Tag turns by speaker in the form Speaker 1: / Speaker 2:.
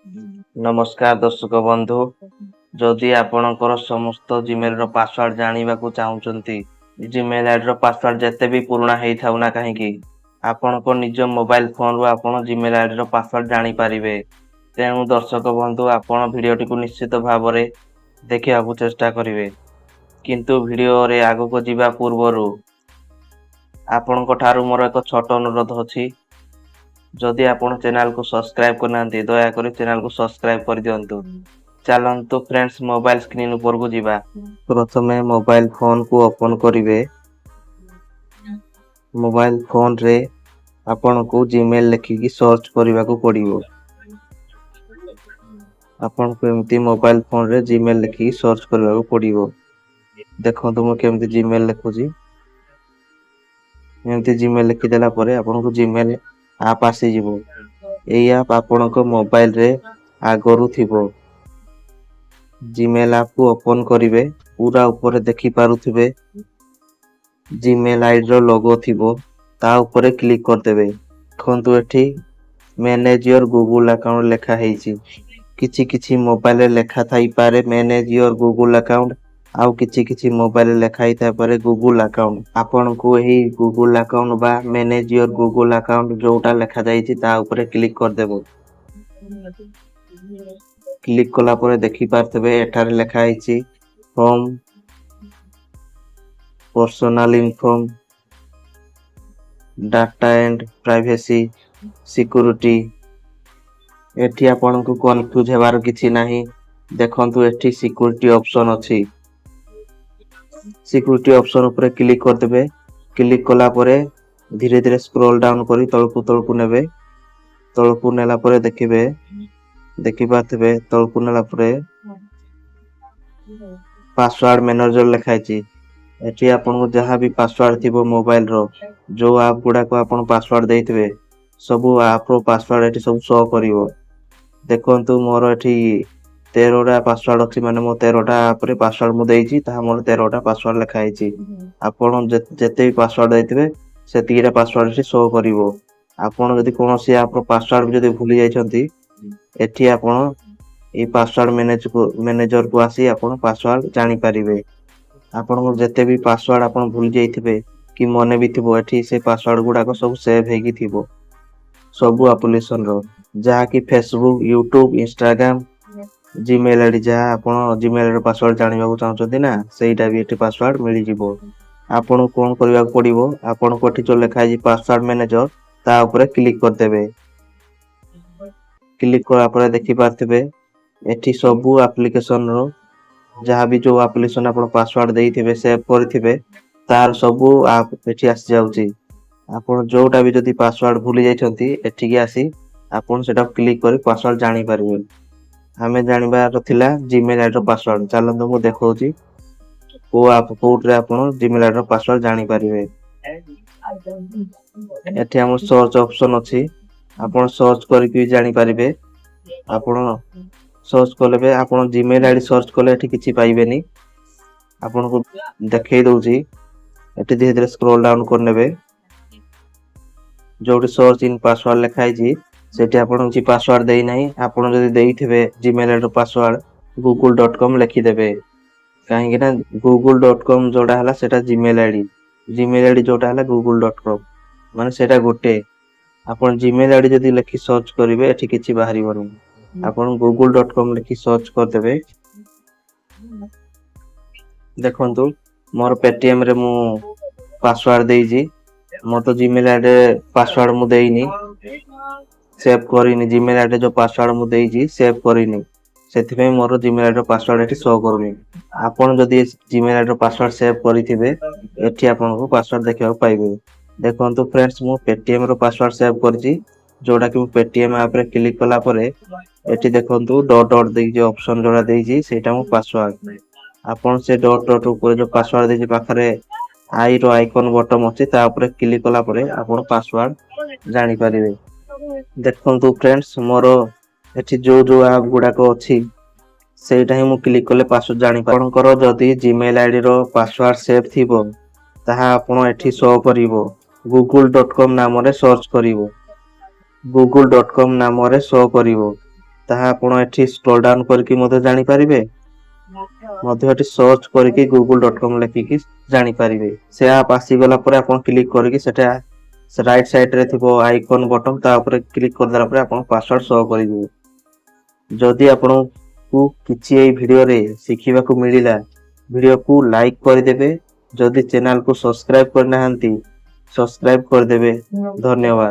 Speaker 1: नमस्कार दर्शक बंधु जदि आपणकर समस्त जीमेल रो पासवर्ड जानिबा को चाहुचंती जीमेल आईडी रो पासवर्ड जते भी पुराना हेई थाउ ना काहेकि आपण को निज मोबाइल फोन रो आपण जीमेल आईडी रो पासवर्ड जानि पारिबे। तेणु दर्शक बंधु आपण भिडियोटी को निश्चित भाव में देखिया को चेष्टा करिवे, किंतु भिडियो रे आगो को जीवा पूर्वरु आपण को ठारू मोर एक छोट अनुरोध अछि। जदि आपण चैनल को सब्सक्राइब करना दया करी चैनल को सब्सक्राइब कर दियंतु। चलंतु फ्रेंड्स मोबाइल स्क्रीन ऊपर को जीवा। प्रथमे मोबाइल फोन को ओपन करिवे। मोबाइल फोन रे आपण को जीमेल लिखिकी सर्च करबा को पड़िबो। आपण को एमती मोबाइल फोन रे जीमेल लिखिकी सर्च करबा को पड़िबो। देखंतु मो केमती जीमेल लिखुजी। एमती जीमेल लिखि देला परे आपण को जीमेल आप आसी जीवो। एई आप आपण को मोबाइल रे आगरु थिबो। जीमेल आप को ओपन करिवे। पूरा ऊपर देखि पारुथिबे जीमेल आईडी रो लोगो थिबो। ता ऊपर क्लिक कर देबे। देखंतु एठी मैनेज योर गूगल अकाउंट लेखा हेइची। किछि किछि मोबाइल रे लेखा थाई पारे मैनेज योर गूगल अकाउंट, आउ किछि किछि मोबाइल रे लेखा ही थाई पारे गूगल अकाउंट। आपण को एही गूगल अकाउंट बा मैनेज योर गूगल अकाउंट जोटा लेखा जाईची ता ऊपर क्लिक कर देबो। क्लिक कला परे देखि पारथबे एठारे लेखा हेइची home, personal info, data and privacy, security. एठी आपण को कंफ्यूज हेबार किछि नाही। देखंतु एठी सिक्योरिटी ऑप्शन अछि। सिक्योरिटी ऑप्शन ऊपर क्लिक कर देबे। क्लिक कला परे धीरे धीरे स्क्रॉल डाउन करी तळकु नेबे। तळकु नेला परे देखि पाथबे तळकु नेला परे पासवर्ड मैनेजर लिखाइछि। एठी आपण को जहां भी पासवर्ड थिबो मोबाइल रो जो आप गुडा को आपण पासवर्ड देइथिबे सब आप रो पासवर्ड एठी सब शो करिवो। देखंतु मोर एठी 13 टा पासवर्ड अछि, माने मो 13 टा आप रे पासवर्ड मु देइछि ता मोर 13 टा पासवर्ड लिखाइछि। आपण जते भी पासवर्ड देइथिबे सेतिरा पासवर्ड से शो करिवो। आपण जदि कोनोसी आप रो पासवर्ड जदि भूली जाइछंती एठी आपण ए पासवर्ड मैनेजर को आसी आपण पासवर्ड जानि पारिबे। आपण को जते भी पासवर्ड आपण भूल जाइथिबे कि मने भी थिबो एठी से पासवर्ड गुडा को सब सेव हेगी थिबो सब एप्लीकेशन रो, जहा कि Facebook, YouTube, Instagram, Gmail ID जहा आपण जीमेल रो पासवर्ड जानिबा को चाहछथि ना सेईटा भी एठी पासवर्ड मिली जिवो। आपण कोन करबा को पड़िबो, आपण को एठी जो लिखा है पासवर्ड मैनेजर ता ऊपर क्लिक कर देबे। क्लिक करा परे देखि पारथिबे एठी सब एप्लीकेशन रो जहा भी जो एप्लीकेशन आपण पासवर्ड देइथिबे सेव करथिबे तार सब आप एठी आसी जाउची। आपण जोटा भी जदी पासवर्ड भूली जाइछंती एठी के आसी आपण सेटा क्लिक करी पासवर्ड जानि पारिबे। हमें जानिबार थिला जीमेल आईडी रो पासवर्ड। चलंतु मु देखौची को आप कोड रे आपण जीमेल आईडी रो पासवर्ड जानि पारिबे। एठी हम सर्च ऑप्शन अछि। आपण सर्च करी जानि पारिबे। आपण सर्च करले आपण जीमेल आईडी सर्च करले एठी किछि पाइबेनी। आपण को देखै दउची एठी धीरे धीरे स्क्रॉल डाउन कर नेबे। जोटी सर्च इन पासवर्ड लिखाई छी सेठी आपण जी पासवर्ड देई नाही। आपण जदी देइथिबे जीमेल आईडी रो पासवर्ड google.com लिखि देबे। काहे कि ना google.com जोडा हला सेटा जीमेल आईडी जोडा हला google.com माने सेटा गोटे। आपण जीमेल आईडी जदी लिखि सर्च करिवे एठी किछि बाहरिबोनी। आपण google.com लिखि सर्च कर देबे। देखंतु मोर पेटीएम रे मु पासवर्ड देइजी। मोर तो जीमेल आईडी पासवर्ड मु देइनी, सेव करिनी। जीमेल आईडी जो पासवर्ड मु देइजी सेव करिनी, सेथिबे मोर जीमेल आईडी पासवर्ड एठी शो करूनी। आपण जदी जीमेल आईडी पासवर्ड सेव करिथिबे एठी आपण को पासवर्ड देखिबा पाइबे। देखंतु फ्रेंड्स मु पेटीएम रो पासवर्ड सेव करजी जोडा कि पेटीएम ऐप रे क्लिक कला परे एठी देखंतु डॉट डॉट देई जे ऑप्शन जोडा देइजी सेटा मु पासवर्ड। आपण से डॉट डॉट ऊपर जो पासवर्ड देइजी पाखरे आई रो आइकन बटन अछि ता ऊपर क्लिक कला परे आपण पासवर्ड जानि पारिबे। देखंतु फ्रेंड्स मोर एठी जो जो ऐप गुडा को अछि सेटा ही मु क्लिक करले पासवर्ड जानि पार। आपनकर जदी जीमेल आईडी रो पासवर्ड सेव थिबो ताहा आपण एठी शो करिवो। google.com नाम रे सर्च करिवो। google.com नाम रे शो करिवो। ତାହା ଆପଣ ଏଠି ସ୍କ୍ରୋଲ ଡାଉନ କରିକି ମଧ୍ୟ ଜାଣିପାରିବେ। ମଧ୍ୟ ଏଠି ସର୍ଚ୍ଚ କରିକି google.com ଲେଖିକି ଜାଣିପାରିବେ। ସେ ଆପ୍ ଆସିଗଲା ପରେ ଆପଣ କ୍ଲିକ କରିକି ସେଟା ରାଇଟ ସାଇଡ ରେ ଥିବ ଆଇକନ ବଟନ, ତା ଉପରେ କ୍ଲିକ କରିଦେଲା ପରେ ଆପଣ ପାସୱାର୍ଡ ଶୋ କରିଯିବ। ଯଦି ଆପଣଙ୍କୁ କିଛି ଏଇ ଭିଡିଓରେ ଶିଖିବାକୁ ମିଳିଲା, ଭିଡିଓକୁ ଲାଇକ୍ କରିଦେବେ। ଯଦି ଚ୍ୟାନେଲକୁ ସବସ୍କ୍ରାଇବ କରିନାହାନ୍ତି, ସବସ୍କ୍ରାଇବ କରିଦେବେ। ଧନ୍ୟବାଦ।